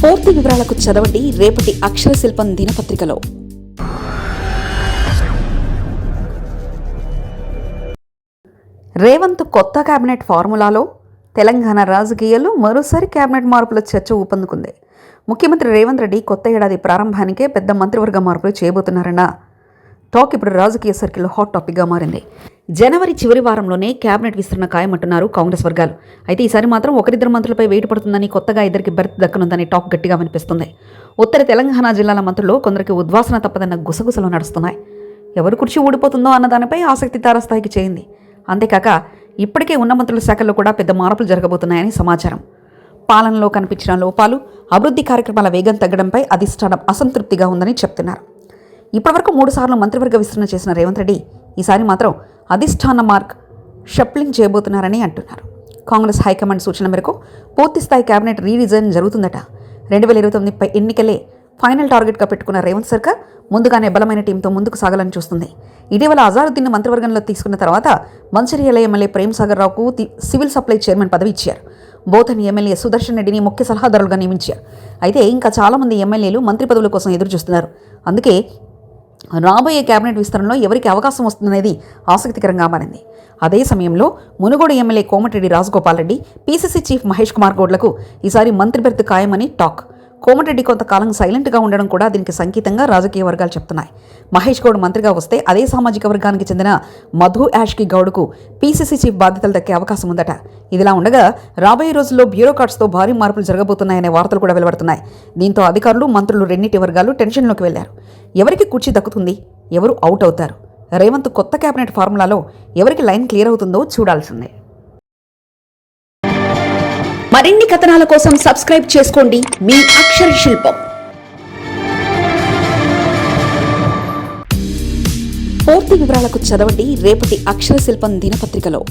పూర్తి వివరాలకు చదవండి రేపటి అక్షర శిల్పం దినపత్రికలో. రేవంత్ కొత్త కేబినెట్ ఫార్ములాలో తెలంగాణ రాజకీయాల్లో మరోసారి కేబినెట్ మార్పుల చర్చ ఊపందుకుంది. ముఖ్యమంత్రి రేవంత్ రెడ్డి కొత్త ఏడాది ప్రారంభానికే పెద్ద మంత్రివర్గ మార్పులు చేయబోతున్నారన్న టాక్ ఇప్పుడు రాజకీయ సర్కిల్లో హాట్ టాపిక్గా మారింది. జనవరి చివరి వారంలోనే కేబినెట్ విస్తరణ ఖాయమంటున్నారు కాంగ్రెస్ వర్గాలు. అయితే ఈసారి మాత్రం ఒకరిద్దరు మంత్రులపై వెయిట్ పడుతుందని, కొత్తగా ఇద్దరికి బెర్త్ దక్కనుందని టాక్ గట్టిగా వినిపిస్తుంది. ఉత్తర తెలంగాణ జిల్లాల మంత్రులు కొందరికి ఉద్వాసన తప్పదన్న గుసగుసలు నడుస్తున్నాయి. ఎవరు కుర్చీ ఊడిపోతుందో అన్న దానిపై ఆసక్తి తారస్థాయికి చేరింది. అంతేకాక ఇప్పటికే ఉన్న మంత్రుల శాఖల్లో కూడా పెద్ద మార్పులు జరగబోతున్నాయని సమాచారం. పాలనలో కనిపించిన లోపాలు, అభివృద్ధి కార్యక్రమాల వేగం తగ్గడంపై అధిష్టానం అసంతృప్తిగా ఉందని చెప్తున్నారు. ఇప్పటివరకు 3 సార్లు మంత్రివర్గ విస్తరణ చేసిన రేవంత్ రెడ్డి ఈసారి మాత్రం అధిష్టాన మార్క్ షఫ్లింగ్ చేయబోతున్నారని అంటున్నారు. కాంగ్రెస్ హైకమాండ్ సూచన మేరకు పూర్తిస్థాయి కేబినెట్ రీడిజైన్ జరుగుతుందట. 2029 ఎన్నికలే ఫైనల్ టార్గెట్గా పెట్టుకున్న రేవంత్ సర్కార్ ముందుగానే బలమైన టీంతో ముందుకు సాగాలని చూస్తుంది. ఇటీవల అజారుద్దీన్ మంత్రివర్గంలో తీసుకున్న తర్వాత మంచిర్యాల ఎమ్మెల్యే ప్రేమ్ సాగర్ రావుకు సివిల్ సప్లై చైర్మన్ పదవి ఇచ్చారు. బోధన్ ఎమ్మెల్యే సుదర్శన్ రెడ్డిని ముఖ్య సలహాదారులుగా నియమించారు. అయితే ఇంకా చాలామంది ఎమ్మెల్యేలు మంత్రి పదవుల కోసం ఎదురు చూస్తున్నారు. అందుకే రాబోయే కేబినెట్ విస్తరణలో ఎవరికి అవకాశం వస్తుందనేది ఆసక్తికరంగా మారింది. అదే సమయంలో Munugode MLA Komatireddy Rajagopal Reddy, PCC chief Mahesh Kumar గౌడ్లకు ఈసారి మంత్రి బెర్త్ ఖాయమని టాక్. కోమటిరెడ్డి కొంతకాలం సైలెంట్గా ఉండడం కూడా దీనికి సంకేతంగా రాజకీయ వర్గాలు చెప్తున్నాయి. మహేష్ గౌడ్ మంత్రిగా వస్తే అదే సామాజిక వర్గానికి చెందిన మధు యాష్కి గౌడ్కు పీసీసీ చీఫ్ బాధ్యతలు దక్కే అవకాశం ఉందట. ఇదిలా ఉండగా రాబోయే రోజుల్లో బ్యూరోక్రాట్స్తో భారీ మార్పులు జరగబోతున్నాయనే వార్తలు కూడా వెలువడుతున్నాయి. దీంతో అధికారులు, మంత్రులు రెండింటి వర్గాలు టెన్షన్లోకి వెళ్లారు. ఎవరికి కుర్చీ దక్కుతుంది, ఎవరు అవుట్ అవుతారు? రేవంత్ కొత్త కేబినెట్ ఫార్ములాలో ఎవరికి లైన్ క్లియర్ అవుతుందో చూడాల్సిందే. మరిన్ని కథనాల కోసం సబ్స్క్రైబ్ చేసుకోండి మీ అక్షర శిల్పం. పూర్తి వివరాలకు చదవండి రేపటి అక్షర శిల్పం దినపత్రికలో.